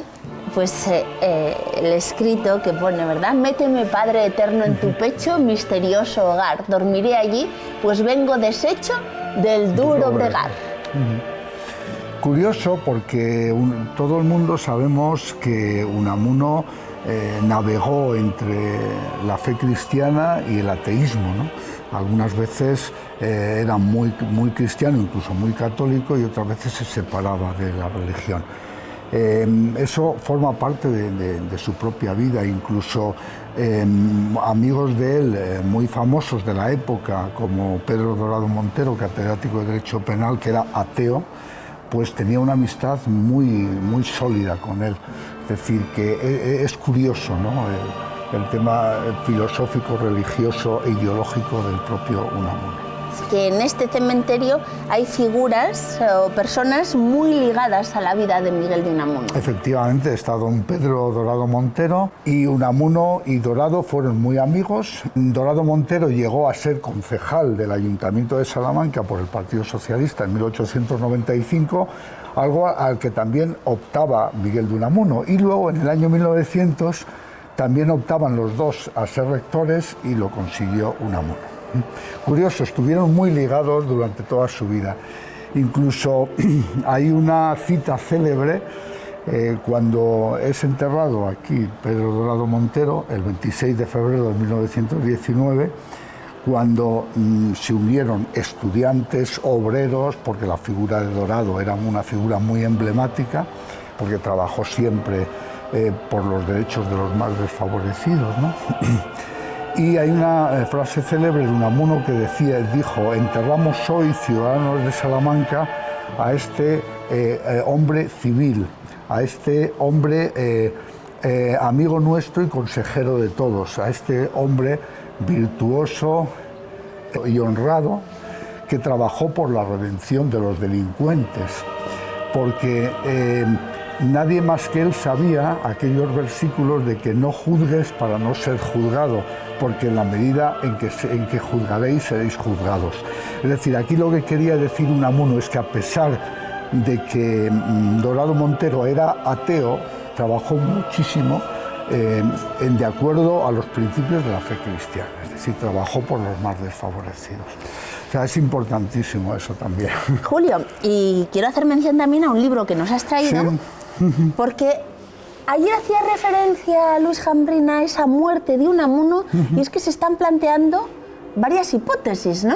S2: pues el escrito que pone, ¿verdad? Méteme, Padre eterno, en tu pecho, misterioso hogar. Dormiré allí, pues vengo deshecho del duro bregar.
S8: Curioso porque todo el mundo sabemos que Unamuno navegó entre la fe cristiana y el ateísmo, ¿no? Algunas veces era muy cristiano, incluso muy católico, y otras veces se separaba de la religión. Eso forma parte de su propia vida, incluso amigos de él muy famosos de la época, como Pedro Dorado Montero, catedrático de Derecho Penal, que era ateo, pues tenía una amistad muy sólida con él. Es decir, que es curioso, ¿no? El tema filosófico, religioso e ideológico del propio Unamuno.
S2: que en este cementerio hay figuras o personas muy ligadas a la vida de Miguel de Unamuno.
S8: Efectivamente, está don Pedro Dorado Montero, y Unamuno y Dorado fueron muy amigos. Dorado Montero llegó a ser concejal del Ayuntamiento de Salamanca por el Partido Socialista en 1895, algo al que también optaba Miguel de Unamuno, y luego en el año 1900 también optaban los dos a ser rectores y lo consiguió Unamuno. Curioso, estuvieron muy ligados durante toda su vida. Incluso hay una cita célebre cuando es enterrado aquí Pedro Dorado Montero, el 26 de febrero de 1919, cuando se unieron estudiantes, obreros, porque la figura de Dorado era una figura muy emblemática, porque trabajó siempre por los derechos de los más desfavorecidos, ¿no? Y hay una frase célebre de Unamuno que dijo: enterramos hoy, ciudadanos de Salamanca, a este hombre civil, a este hombre amigo nuestro y consejero de todos, a este hombre virtuoso y honrado que trabajó por la redención de los delincuentes, porque nadie más que él sabía aquellos versículos de que no juzgues para no ser juzgado, porque en la medida en que juzgaréis seréis juzgados. Es decir, aquí lo que quería decir Unamuno es que a pesar de que Dorado Montero era ateo, trabajó muchísimo de acuerdo a los principios de la fe cristiana, es decir, trabajó por los más desfavorecidos. O sea, es importantísimo eso también.
S2: Julio, y quiero hacer mención también a un libro que nos has traído, sí. Porque ayer hacía referencia a Luis Jambrina a esa muerte de Unamuno, y es que se están planteando varias hipótesis, ¿no?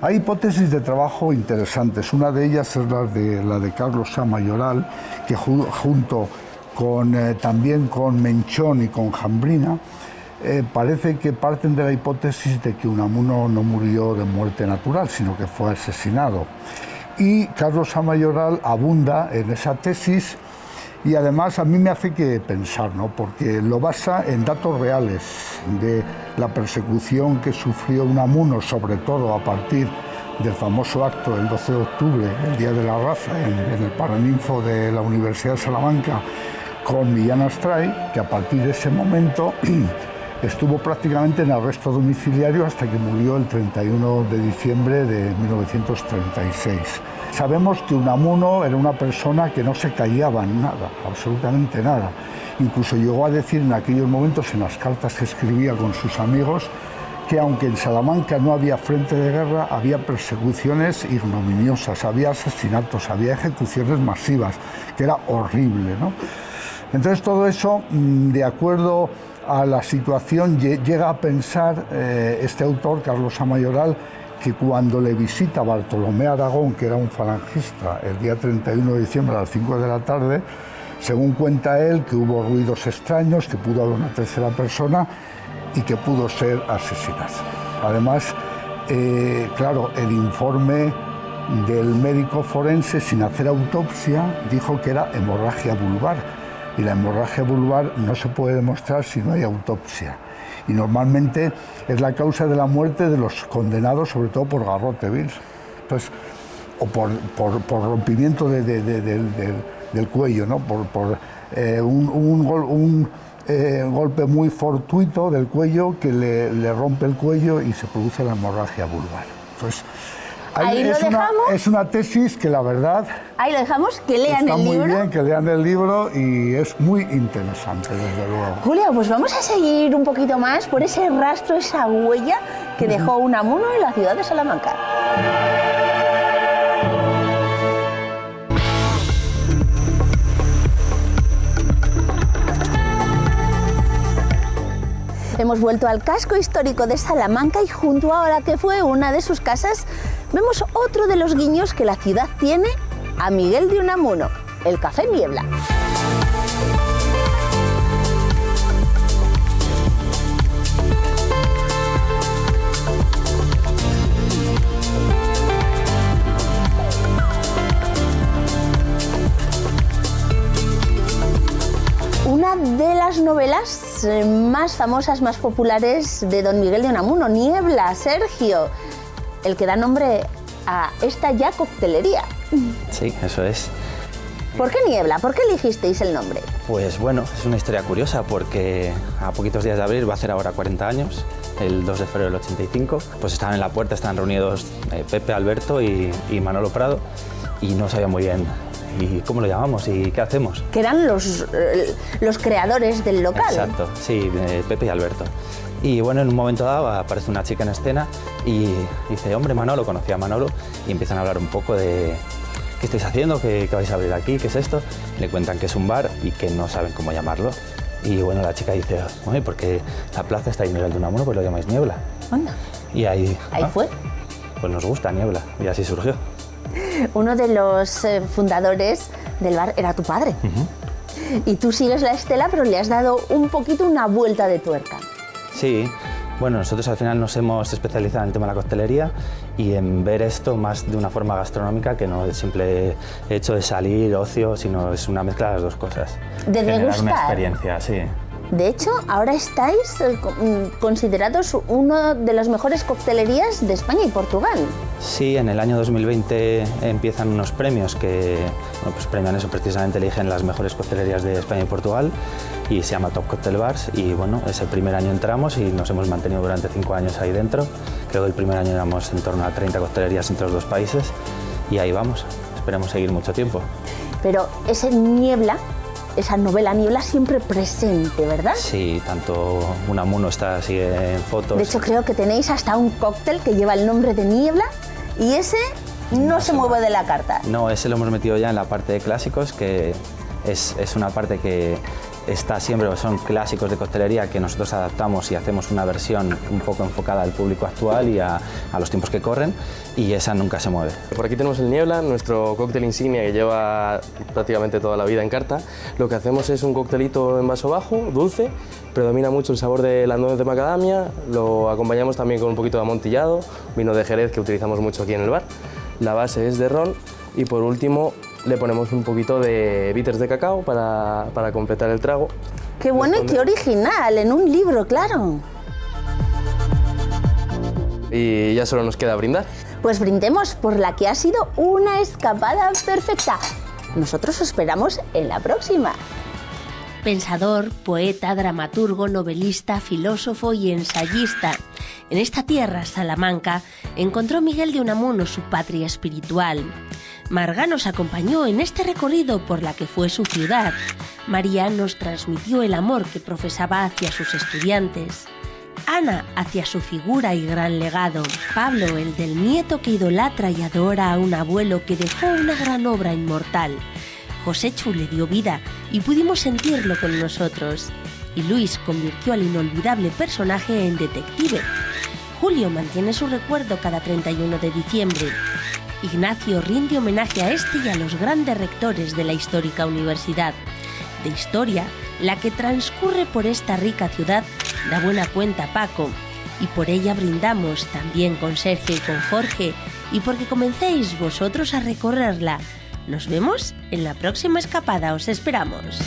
S8: Hay hipótesis de trabajo interesantes. Una de ellas es la de Carlos A. Mayoral, que junto con, también con Menchón y con Jambrina, parece que parten de la hipótesis de que Unamuno no murió de muerte natural, sino que fue asesinado. Y Carlos A. Mayoral abunda en esa tesis, y además a mí me hace que pensar, ¿no? Porque lo basa en datos reales de la persecución que sufrió Unamuno, sobre todo a partir del famoso acto del 12 de octubre, el Día de la Raza, en el Paraninfo de la Universidad de Salamanca, con Millán Astray, que a partir de ese momento estuvo prácticamente en arresto domiciliario hasta que murió el 31 de diciembre de 1936. Sabemos que Unamuno era una persona que no se callaba en nada, absolutamente nada. Incluso llegó a decir en aquellos momentos, en las cartas que escribía con sus amigos, que aunque en Salamanca no había frente de guerra, había persecuciones ignominiosas, había asesinatos, había ejecuciones masivas, que era horrible, ¿no? Entonces todo eso, de acuerdo a la situación, llega a pensar este autor, Carlos A. Mayoral, que cuando le visita Bartolomé Aragón, que era un falangista, el día 31 de diciembre a las 5 de la tarde, según cuenta él, que hubo ruidos extraños, que pudo haber una tercera persona y que pudo ser asesinado. Además, claro, el informe del médico forense, sin hacer autopsia, dijo que era hemorragia vulvar. Y la hemorragia vulvar no se puede demostrar si no hay autopsia. Y normalmente es la causa de la muerte de los condenados, sobre todo por garrote vil. Entonces, o por rompimiento del cuello, ¿no? Por un golpe muy fortuito del cuello que le rompe el cuello y se produce la hemorragia vulvar. Entonces,
S2: ahí lo dejamos.
S8: Es una tesis que la verdad...
S2: Ahí lo dejamos, que lean el libro.
S8: Está muy bien, que lean el libro y es muy interesante, desde luego.
S2: Julia, pues vamos a seguir un poquito más por ese rastro, esa huella que dejó Unamuno en la ciudad de Salamanca. Hemos vuelto al casco histórico de Salamanca y junto a la que fue una de sus casas, vemos otro de los guiños que la ciudad tiene a Miguel de Unamuno, el Café Niebla. Una de las novelas más famosas, más populares de don Miguel de Unamuno, Niebla, Sergio. el que da nombre a esta ya coctelería.
S14: Sí, eso es.
S2: ¿Por qué Niebla? ¿Por qué elegisteis el nombre?
S14: Pues bueno, es una historia curiosa porque a poquitos días de abril va a hacer ahora 40 años, el 2 de febrero del 85, pues estaban en la puerta, estaban reunidos Pepe, Alberto y Manolo Prado y no sabían muy bien ¿y cómo lo llamamos? ¿Y qué hacemos?
S2: Que eran los creadores del local.
S14: Exacto, sí, Pepe y Alberto. Y bueno, en un momento dado aparece una chica en escena y dice, hombre, Manolo, conocía a Manolo, y empiezan a hablar un poco de ¿qué estáis haciendo? ¿Qué vais a abrir aquí? ¿Qué es esto? Le cuentan que es un bar y que no saben cómo llamarlo. Y bueno, la chica dice, oye, porque la plaza está en Miguel de Unamuno, pues lo llamáis Niebla.
S2: Anda.
S14: Y ahí
S2: fue.
S14: Pues nos gusta Niebla, y así surgió.
S2: Uno de los fundadores del bar era tu padre. Y tú sigues la estela, pero le has dado un poquito una vuelta de tuerca.
S14: Sí, bueno, nosotros al final nos hemos especializado en el tema de la coctelería y en ver esto más de una forma gastronómica, que no el simple hecho de salir, ocio, sino es una mezcla de las dos cosas.
S2: De
S14: generar
S2: degustar.
S14: una experiencia, sí.
S2: De hecho, ahora estáis considerados una de las mejores coctelerías de España y Portugal.
S14: Sí, en el año 2020 empiezan unos premios que pues premian eso, precisamente eligen las mejores coctelerías de España y Portugal y se llama Top Cocktail Bars y bueno, ese primer año entramos y nos hemos mantenido durante 5 años ahí dentro. Creo que el primer año éramos en torno a 30 coctelerías entre los dos países y ahí vamos, esperemos seguir mucho tiempo.
S2: Pero ese Niebla, esa novela Niebla siempre presente, ¿verdad?
S14: Sí, tanto Unamuno sigue en fotos.
S2: De hecho, creo que tenéis hasta un cóctel que lleva el nombre de Niebla y ese no se mueve de la carta.
S14: No, ese lo hemos metido ya en la parte de clásicos, que es una parte que está siempre, son clásicos de coctelería que nosotros adaptamos y hacemos una versión un poco enfocada al público actual y a los tiempos que corren, y esa nunca se mueve.
S15: Por aquí tenemos el Niebla, nuestro cóctel insignia que lleva prácticamente toda la vida en carta. Lo que hacemos es un coctelito en vaso bajo, dulce, predomina mucho el sabor de la nuez de macadamia, lo acompañamos también con un poquito de amontillado, vino de Jerez que utilizamos mucho aquí en el bar. La base es de ron y por último le ponemos un poquito de bitters de cacao para completar el trago.
S2: ¡Qué bueno y qué original! En un libro, claro.
S15: Y ya solo nos queda brindar.
S2: Pues brindemos por la que ha sido una escapada perfecta. Nosotros os esperamos en la próxima.
S1: Pensador, poeta, dramaturgo, novelista, filósofo y ensayista. En esta tierra, Salamanca, encontró Miguel de Unamuno su patria espiritual. Marga nos acompañó en este recorrido por la que fue su ciudad. María nos transmitió el amor que profesaba hacia sus estudiantes. Ana hacia su figura y gran legado. Pablo, el del nieto que idolatra y adora a un abuelo que dejó una gran obra inmortal. Josechu le dio vida y pudimos sentirlo con nosotros. Y Luis convirtió al inolvidable personaje en detective. Julio mantiene su recuerdo cada 31 de diciembre. Ignacio rinde homenaje a este y a los grandes rectores de la histórica universidad. De historia, la que transcurre por esta rica ciudad, da buena cuenta Paco. Y por ella brindamos también con Sergio y con Jorge, y porque comencéis vosotros a recorrerla. Nos vemos en la próxima escapada, os esperamos.